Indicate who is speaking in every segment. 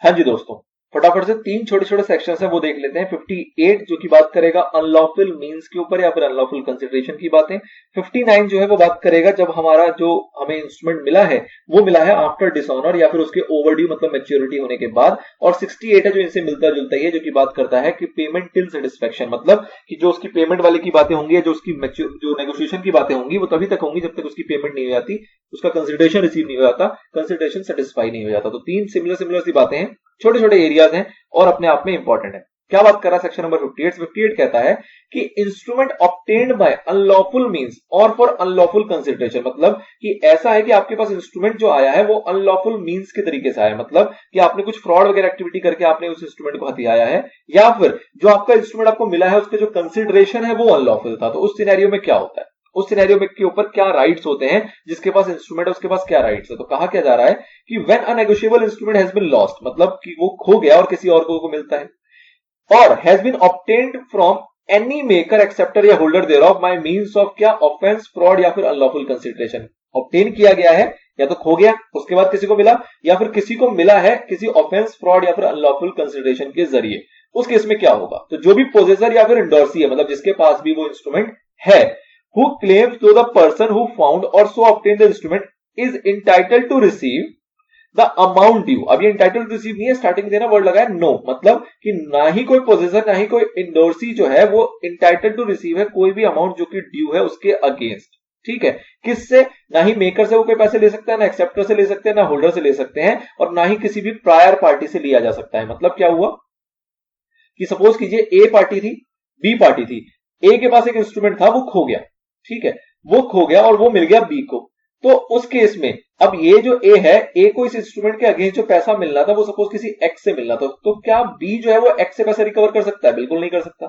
Speaker 1: हाँ जी दोस्तों, फटाफट से तीन छोटे छोटे सेक्शंस हैं वो देख लेते हैं। 58 जो की बात करेगा अनलॉफुल मीन्स के ऊपर या फिर अनलॉफुल कंसिडरेशन की बातें। 59 जो है वो बात करेगा जब हमारा जो हमें इंस्ट्रूमेंट मिला है वो मिला है आफ्टर डिसऑनर या फिर उसके ओवरड्यू मतलब मैच्योरिटी होने के बाद। और 68 है जो इनसे मिलता जुलता ही है, जो की बात करता है कि पेमेंट टिल सेटिस्फेक्शन, मतलब कि जो उसकी पेमेंट वाले की बातें होंगी या जो उसकी जो नेगोशिएशन की बातें होंगी वो तभी तक होंगी जब तक उसकी पेमेंट नहीं हो जाती, उसका कंसिडरेशन रिसीव नहीं हो जाता, कंसिडरेशन सेटिस्फाई नहीं हो जाता। तो तीन सिमिलर सिमिलर सी बातें हैं, छोटे छोटे एरियाज हैं और अपने आप में इंपॉर्टेंट है। क्या बात कर रहा है सेक्शन नंबर 58 कहता है कि instrument obtained by unlawful means और फॉर अनलॉफुल कंसिडरेशन, मतलब कि ऐसा है कि आपके पास इंस्ट्रूमेंट जो आया है वो अनलॉफुल मींस के तरीके से आया, मतलब कि आपने कुछ फ्रॉड वगैरह एक्टिविटी करके आपने उस इंस्ट्रूमेंट को हथियाया है, या फिर जो आपका इंस्ट्रूमेंट आपको मिला है उसके जो कंसिडरेशन है वो अनलॉफुल था। तो उस सिनेरियो में क्या होता है, उस सिनेरियो में के ऊपर क्या राइट्स होते हैं, जिसके पास इंस्ट्रूमेंट है उसके पास क्या राइट्स है। तो कहा क्या जा रहा है कि when a negotiable instrument has been lost, मतलब कि वो खो गया और किसी और को मिलता है, और has been obtained from any maker acceptor या holder thereof by means of क्या ऑफेंस फ्रॉड या फिर अनलॉफुल कंसिडरेशन। ऑब्टेन किया गया है या तो खो गया उसके बाद किसी को मिला, या फिर किसी को मिला है किसी ऑफेंस फ्रॉड या फिर अनलॉफुल कंसिडरेशन के जरिए। उस केस में क्या होगा, तो जो भी पोजेसर या फिर इंडोर्सी है, मतलब जिसके पास भी वो इंस्ट्रूमेंट है, who claims to the person who found or so obtained the instrument is entitled to receive the amount due। अब ये entitled to receive नहीं है, स्टार्टिंग देना वर्ड लगा है नो, मतलब कि ना ही कोई पोजेसर ना ही कोई इंडोर्सी जो है वो entitled to receive है कोई भी अमाउंट जो कि ड्यू है उसके अगेंस्ट। ठीक है, किससे, ना ही मेकर से वो कोई पैसे ले सकता है, ना एक्सेप्टर से ले सकते हैं, ना होल्डर से ले सकते हैं, और ना ही किसी भी प्रायर पार्टी से लिया जा सकता है। मतलब क्या हुआ कि सपोज कीजिए ए पार्टी थी, बी पार्टी थी, ए के पास एक इंस्ट्रूमेंट था वो खो गया, ठीक है, वो खो गया और वो मिल गया बी को। तो उस केस में अब ये जो ए है, ए को इस इंस्ट्रूमेंट के अगेंस्ट जो पैसा मिलना था वो सपोज किसी एक्स से मिलना था, तो क्या बी जो है वो एक्स से पैसा रिकवर कर सकता है? बिल्कुल नहीं कर सकता।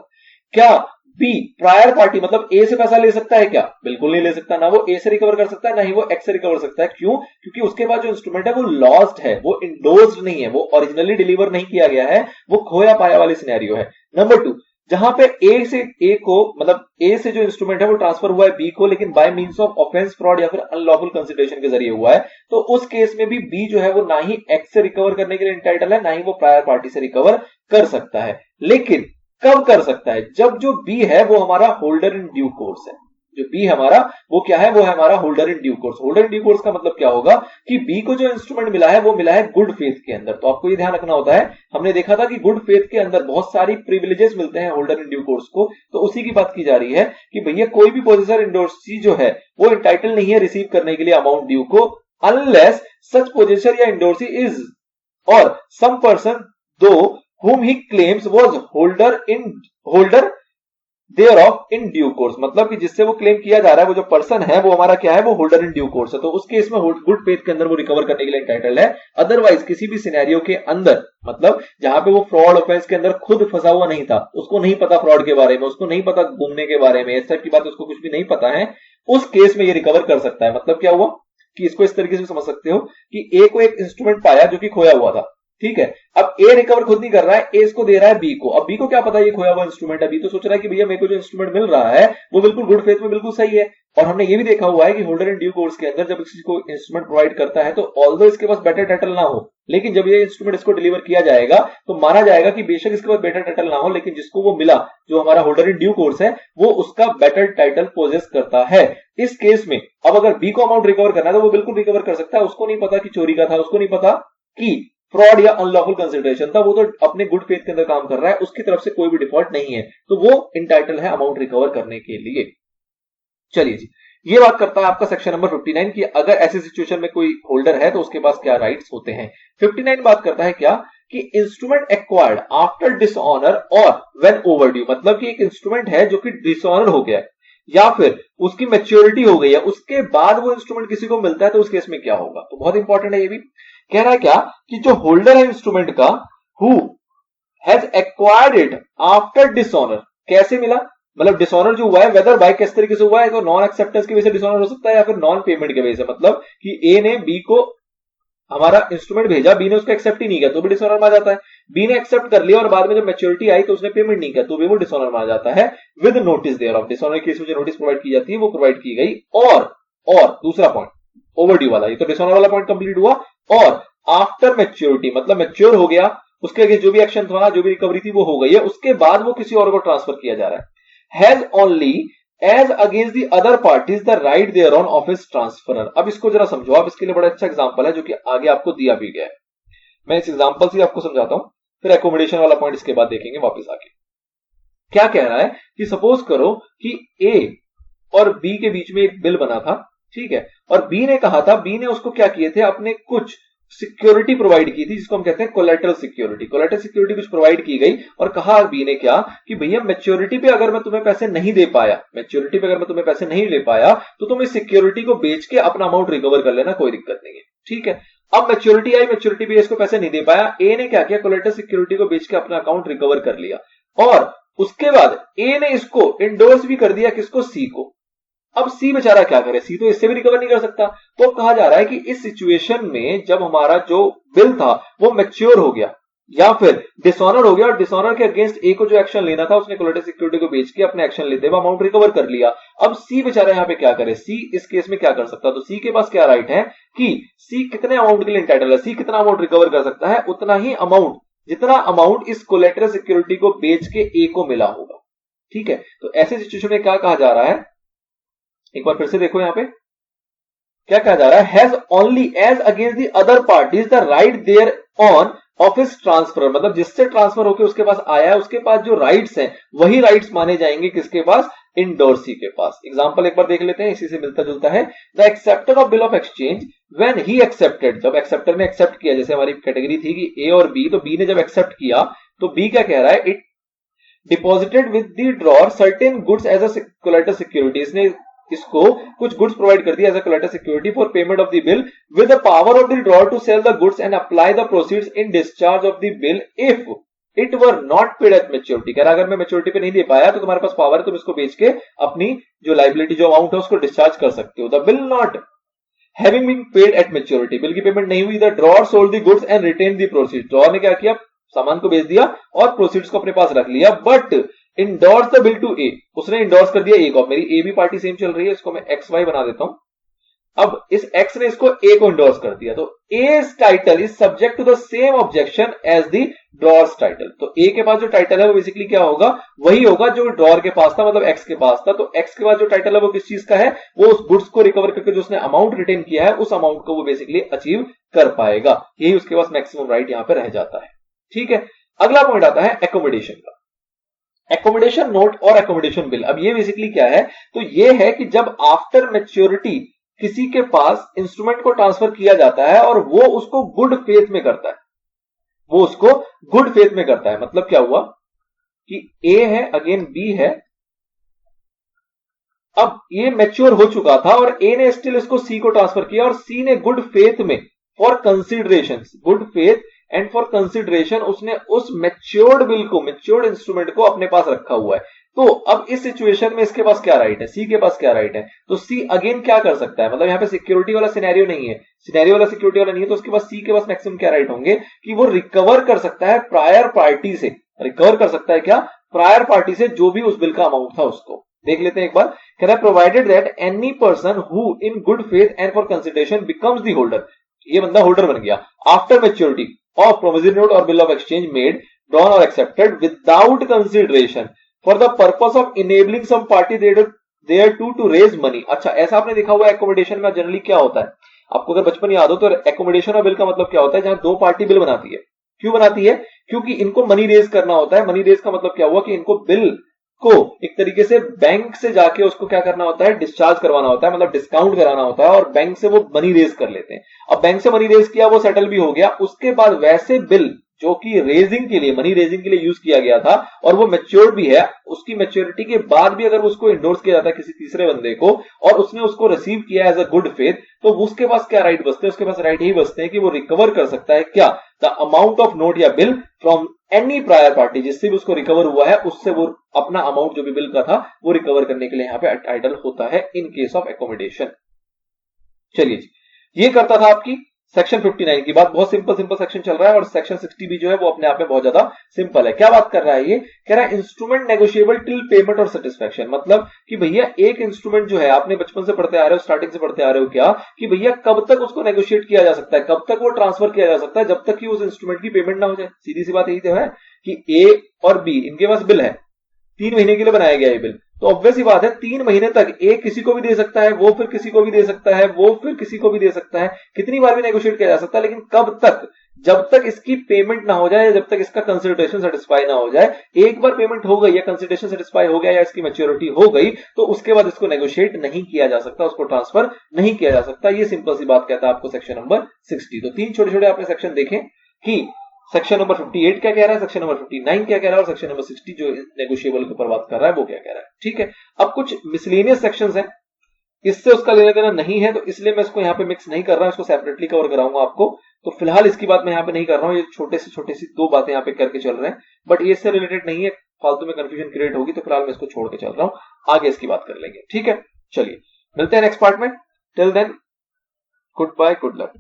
Speaker 1: क्या बी प्रायर पार्टी मतलब ए से पैसा ले सकता है? क्या बिल्कुल नहीं ले सकता। ना वो ए से रिकवर कर सकता है ना ही वो एक्स से रिकवर सकता है। क्यों? क्योंकि उसके पास जो इंस्ट्रूमेंट है वो लॉस्ट है, वो इंडोर्स्ड नहीं है, वो ओरिजिनली डिलीवर नहीं किया गया है, वो खोया पाया वाली सिनेरियो है। नंबर 2, जहां पे ए से ए को मतलब ए से जो इंस्ट्रूमेंट है वो ट्रांसफर हुआ है बी को, लेकिन bye means of offence fraud या फिर अनलॉफुल कंसिडरेशन के जरिए हुआ है, तो उस केस में भी बी जो है वो ना ही एक्स से रिकवर करने के लिए इंटाइटल है, ना ही वो प्रायर पार्टी से रिकवर कर सकता है। लेकिन कब कर सकता है? जब जो बी है वो हमारा होल्डर इन ड्यू कोर्स है। जो बी हमारा वो क्या है, वो है हमारा holder in due course. Holder in due course का मतलब क्या होगा कि बी को जो इंस्ट्रूमेंट मिला है वो मिला है गुड फेथ के अंदर। तो आपको ये ध्यान रखना होता है, हमने देखा था कि गुड फेथ के अंदर बहुत सारी प्रिविलेजेस मिलते हैं होल्डर इन ड्यू कोर्स को, तो उसी की बात की जा रही है कि भैया कोई भी पोजेसर इंडोर्सी जो है वो इंटाइटल नहीं है रिसीव करने के लिए अमाउंट ड्यू को, अनलेस सच पोजेसर या इंडोर्सी इज और सम पर्सन दो whom he claims was holder thereof in due course। मतलब कि जिससे वो क्लेम किया जा रहा है वो जो पर्सन है वो हमारा क्या है, वो होल्डर इन ड्यू कोर्स है। तो उस केस में गुड फेथ के अंदर वो रिकवर करने के लिए एंटाइटल्ड है। अदरवाइज किसी भी सिनेरियो के अंदर, मतलब जहां पे वो फ्रॉड ऑफेंस के अंदर खुद फंसा हुआ नहीं था, उसको नहीं पता फ्रॉड के बारे में, उसको नहीं पता घूमने के बारे में, इस टाइप की बात उसको कुछ भी नहीं पता है, उस केस में ये रिकवर कर सकता है। मतलब क्या हुआ कि इसको इस तरीके से समझ सकते हो कि ए को एक इंस्ट्रूमेंट पाया जो कि खोया हुआ था, ठीक है, अब ए रिकवर खुद नहीं कर रहा है, ए इसको दे रहा है बी को। अब बी को क्या पता ये खोया हुआ इंस्ट्रूमेंट है, बी तो सोच रहा है कि भैया मेरे को जो इंस्ट्रूमेंट मिल रहा है वो बिल्कुल गुड फेथ में बिल्कुल सही है। और हमने ये भी देखा हुआ है कि होल्डर इन ड्यू कोर्स के अंदर जब किसी को इंस्ट्रूमेंट प्रोवाइड करता है तो ऑल्दो इसके पास बेटर टाइटल ना हो, लेकिन जब ये इंस्ट्रूमेंट इसको डिलीवर किया जाएगा तो माना जाएगा कि बेशक इसके पास बेटर टाइटल ना हो, लेकिन जिसको वो मिला जो हमारा होल्डर इन ड्यू कोर्स है वो उसका बेटर टाइटल पोजेस करता है। इस केस में अब अगर बी को अमाउंट रिकवर करना है तो वो बिल्कुल रिकवर कर सकता है। उसको नहीं पता कि चोरी का था, उसको नहीं पता कि फ्रॉड या अनलॉफुल कंसिडरेशन था, वो तो अपने गुड फेथ के अंदर काम कर रहा है, उसकी तरफ से कोई भी डिफॉल्ट नहीं है, तो वो इंटाइटल है अमाउंट रिकवर करने के लिए। चलिए जी, ये बात करता है आपका सेक्शन नंबर 59 की अगर ऐसी सिचुएशन में कोई होल्डर है तो उसके पास क्या राइट्स होते हैं। 59 बात करता है क्या कि इंस्ट्रूमेंट एक्वायर्ड आफ्टर डिसऑनर और व्हेन ओवरड्यू, मतलब कि एक इंस्ट्रूमेंट है जो कि डिसऑनर हो गया है या फिर उसकी मैच्योरिटी हो गई है, उसके बाद वो इंस्ट्रूमेंट किसी को मिलता है, तो उस केस में क्या होगा। तो बहुत इंपॉर्टेंट है ये भी। कह रहा है क्या कि जो होल्डर है इंस्ट्रूमेंट का, who has acquired it after dishonour, कैसे मिला, मतलब डिसऑनर जो हुआ है वेदर बाय किस तरीके से हुआ है, तो नॉन एक्सेप्टेंस की वजह से डिसऑनर हो सकता है या फिर नॉन पेमेंट की वजह से, मतलब कि ए ने बी को हमारा इंस्ट्रूमेंट भेजा, बी ने उसको एक्सेप्ट ही नहीं किया तो भी डिसऑनर माना जाता है। बी ने एक्सेप्ट कर लिया और बाद में जब मैच्योरिटी आई तो उसने पेमेंट नहीं किया तो भी वो डिसऑनर माना जाता है with notice thereof. Dishonour case में जो नोटिस प्रोवाइड की जाती है वो प्रोवाइड की गई। और दूसरा पॉइंट ओवरड्यू वाला, ये तो डिसऑनर वाला पॉइंट कंप्लीट हुआ। और आफ्टर मैच्योरिटी, मतलब मैच्योर हो गया, उसके आगे जो भी एक्शन था, जो भी रिकवरी थी वो हो गई है, उसके बाद वो किसी और को ट्रांसफर किया जा रहा है। Has only as against the other parties the right thereon of his transferor. अब इसको जरा समझो आप, इसके लिए बड़ा अच्छा एग्जांपल है जो कि आगे आपको दिया भी गया है। मैं इस एग्जांपल से आपको समझाता हूं, फिर एकोमोडेशन वाला पॉइंट इसके बाद देखेंगे वापस आके। क्या कह रहा है कि सपोज करो कि ए और बी के बीच में एक बिल बना था, ठीक है, और बी ने कहा था, बी ने उसको क्या किए थे, अपने कुछ सिक्योरिटी प्रोवाइड की थी जिसको हम कहते हैं कोलेटरल सिक्योरिटी। कोलेटरल सिक्योरिटी कुछ प्रोवाइड की गई और कहा बी ने क्या कि भैया मैच्योरिटी पे अगर मैं तुम्हें पैसे नहीं दे पाया, मैच्योरिटी पे अगर मैं तुम्हें पैसे नहीं दे पाया तो तुम इस सिक्योरिटी को बेच के अपना अमाउंट रिकवर कर लेना, कोई दिक्कत नहीं है, ठीक है। अब मैच्योरिटी आई, मैच्योरिटी पे इसको पैसे नहीं दे पाया, ए ने क्या किया, कोलेटरल सिक्योरिटी को बेच के अपना अकाउंट रिकवर कर लिया और उसके बाद ए ने इसको इंडोर्स भी कर दिया, किसको, सी को। अब सी बेचारा क्या करे, सी तो इससे भी रिकवर नहीं कर सकता। तो कहा जा रहा है कि इस सिचुएशन में जब हमारा जो बिल था वो मैच्योर हो गया या फिर डिसऑनर हो गया, और डिसऑनर के अगेंस्ट ए को जो एक्शन लेना था उसने कोलेटरल सिक्योरिटी को बेच के अपने एक्शन लेते हुए अमाउंट रिकवर कर लिया। अब सी बेचारा यहां पे क्या करे, सी इस केस में क्या कर सकता है, तो सी के पास क्या राइट है कि सी कितने अमाउंट के लिए इंटाइटल है, सी कितना अमाउंट रिकवर कर सकता है, उतना ही अमाउंट जितना अमाउंट इस कोलेटरल सिक्योरिटी को बेच के ए को मिला होगा, ठीक है। तो ऐसे सिचुएशन में क्या कहा जा रहा है, एक बार फिर से देखो यहां पे क्या कहा जा रहा है, has only as against the other parties the right thereon office transfer, मतलब जिससे ट्रांसफर होकर उसके पास आया है उसके पास जो राइट्स हैं वही राइट्स माने जाएंगे किसके पास, इंडोर्सी के पास। एग्जांपल एक बार देख लेते हैं, इसी से मिलता जुलता है। The acceptor of bill of exchange when he accepted, जब एक्सेप्टर ने एक्सेप्ट किया, जैसे हमारी कैटेगरी थी कि ए और बी, तो बी ने जब एक्सेप्ट किया तो बी क्या कह रहा है, it deposited with the drawer certain goods as a collateral security, इसने इसको कुछ गुड्स प्रोवाइड कर दिया as a collateral security for payment of the bill with the power of the drawer to sell the goods and apply the proceeds in discharge of the bill if it were not paid at maturity. कह रहा अगर मैं maturity पे नहीं दे पाया तो तुम्हारे पास power है, तुम इसको बेच के अपनी जो लाइबिलिटी जो अमाउंट है उसको डिस्चार्ज कर सकते हो। The bill not having been paid at maturity, bill की पेमेंट नहीं हुई, the drawer sold the goods and retain the proceeds, drawer ने क्या किया, सामान को बेच दिया और प्रोसीड्स को अपने पास रख लिया, but endorse the bill to A, उसने इंडोर्स कर दिया ए को। मेरी ए बी पार्टी सेम चल रही है, इसको मैं एक्स वाई बना देता हूं। अब इस एक्स ने इसको ए को इंडोर्स कर दिया, तो A's title is subject to the same objection as the drawer's title. तो ए के पास जो टाइटल है वो बेसिकली क्या होगा, वही होगा जो ड्रॉर के पास था, मतलब एक्स के पास था। तो एक्स के पास जो टाइटल है वो किस चीज का है, वो उस गुड्स को रिकवर करके जो उसने अमाउंट रिटेन किया है उस अमाउंट को वो बेसिकली अचीव कर पाएगा, यही उसके पास मैक्सिमम राइट यहां पर रह जाता है, ठीक है। अगला पॉइंट आता है एकोमोडेशन का। एकोमोडेशन नोट और एकोमोडेशन बिल, अब ये बेसिकली क्या है, तो ये है कि जब आफ्टर मैच्योरिटी किसी के पास इंस्ट्रूमेंट को ट्रांसफर किया जाता है और वो उसको गुड फेथ में करता है, वो उसको गुड फेथ में करता है। मतलब क्या हुआ कि ए है अगेन बी है, अब ये मैच्योर हो चुका था और ए ने स्टिल इसको सी को ट्रांसफर किया और सी ने गुड फेथ में for consideration, good faith and for consideration उसने उस मैच्योर्ड बिल को, मैच्योर्ड इंस्ट्रूमेंट को अपने पास रखा हुआ है। तो अब इस सिचुएशन में इसके पास क्या राइट है, सी के पास क्या राइट है, तो सी अगेन क्या कर सकता है, मतलब यहाँ पे सिक्योरिटी वाला सिनेरियो नहीं है, सिनेरियो वाला सिक्योरिटी वाला नहीं है, तो उसके पास सी के पास मैक्सिमम क्या राइट होंगे कि वो रिकवर कर सकता है प्रायर पार्टी से, रिकवर कर सकता है क्या, प्रायर पार्टी से जो भी उस बिल का अमाउंट था उसको। देख लेते हैं एक बार, कह रहा है provided that any person who in good faith and for consideration becomes the holder, ये बंदा होल्डर बन गया after maturity of promissory note or bill of exchange made, drawn or accepted without consideration for the purpose of enabling some party thereto to raise money। अच्छा, ऐसा आपने देखा हुआ है एकोमोडेशन में जनरली क्या होता है, आपको अगर बचपन याद हो तो एकोमोडेशन और बिल का मतलब क्या होता है, जहां दो पार्टी बिल बनाती है। क्यों बनाती है, क्योंकि इनको मनी रेज करना होता है। मनी रेज का मतलब क्या हुआ कि इनको बिल को एक तरीके से बैंक से जाके उसको क्या करना होता है, डिस्चार्ज करवाना होता है, मतलब डिस्काउंट कराना होता है, और बैंक से वो मनी रेज कर लेते हैं। अब बैंक से मनी रेज किया, वो सेटल भी हो गया, उसके बाद वैसे बिल जो कि रेजिंग के लिए, मनी रेजिंग के लिए यूज किया गया था और वो मैच्योर्ड भी है, उसकी मैच्योरिटी के बाद भी अगर उसको इंडोर्स किया जाता है किसी तीसरे बंदे को और उसने उसको रिसीव किया एज अ गुड फेथ, तो उसके पास क्या राइट बचते हैं, उसके पास राइट ही बचते हैं कि वो रिकवर कर सकता है क्या, द अमाउंट ऑफ नोट या bill from any prior party, जिससे भी उसको रिकवर हुआ है उससे वो अपना अमाउंट जो भी बिल का था वो रिकवर करने के लिए यहां पे टाइटल होता है इन केस ऑफ एकोमोडेशन। चलिए जी, ये करता था आपकी सेक्शन 59 की बात, बहुत सिंपल सिंपल सेक्शन चल रहा है और सेक्शन 60 भी जो है वो अपने आप में बहुत ज्यादा सिंपल है। क्या बात कर रहा है ये, कह रहा है इंस्ट्रूमेंट नेगोशिएबल टिल पेमेंट और सेटिस्फेक्शन, मतलब कि भैया एक इंस्ट्रूमेंट जो है, आपने बचपन से पढ़ते आ रहे हो, स्टार्टिंग से पढ़ते आ रहे हो क्या, कि भैया कब तक उसको नेगोशिएट किया जा सकता है, कब तक वो ट्रांसफर किया जा सकता है, जब तक कि उस इंस्ट्रूमेंट की पेमेंट ना हो जाए। सीधी सी बात यही तो है कि ए और बी इनके पास बिल है, 3 महीने के लिए बनाया गया ये बिल, तो ऑब्वियस ही बात है 3 महीने तक एक किसी को भी दे सकता है, वो फिर किसी को भी दे सकता है, वो फिर किसी को भी दे सकता है, कितनी बार भी नेगोशिएट किया जा सकता है, लेकिन कब तक, जब तक इसकी पेमेंट ना हो जाए, जब तक इसका कंसिडरेशन सेटिस्फाई ना हो जाए। एक बार पेमेंट हो गई या कंसिडरेशन सेटिस्फाई हो गया या इसकी मैच्योरिटी हो गई, तो उसके बाद इसको नेगोशिएट नहीं किया जा सकता, उसको ट्रांसफर नहीं किया जा सकता। ये सिंपल सी बात कहता है आपको सेक्शन नंबर 60। तो 3 छोटे छोटे आपने सेक्शन देखें कि सेक्शन नंबर 58 क्या कह रहा है, सेक्शन नंबर 59 क्या कह रहा है, और सेक्शन नंबर 60 जो नेगोशिएबल के ऊपर बात कर रहा है वो क्या कह रहा है। ठीक है, अब कुछ मिसलेनियस सेक्शंस हैं, इससे उसका लेना देना नहीं है, तो इसलिए मैं इसको यहाँ पे मिक्स नहीं कर रहा हूं, इसको सेपरेटली कवर कराऊंगा आपको। तो फिलहाल इसकी बात मैं यहाँ पे नहीं कर रहा हूँ, ये छोटे सी 2 बातें यहाँ पे करके चल रहे हैं, बट ये इससे रिलेटेड नहीं है, फालतू में कंफ्यूजन क्रिएट होगी, तो फिलहाल मैं इसको छोड़ के चल रहा हूँ, आगे इसकी बात कर लेंगे। ठीक है, चलिए मिलते हैं नेक्स्ट पार्ट में। Till then goodbye, good luck.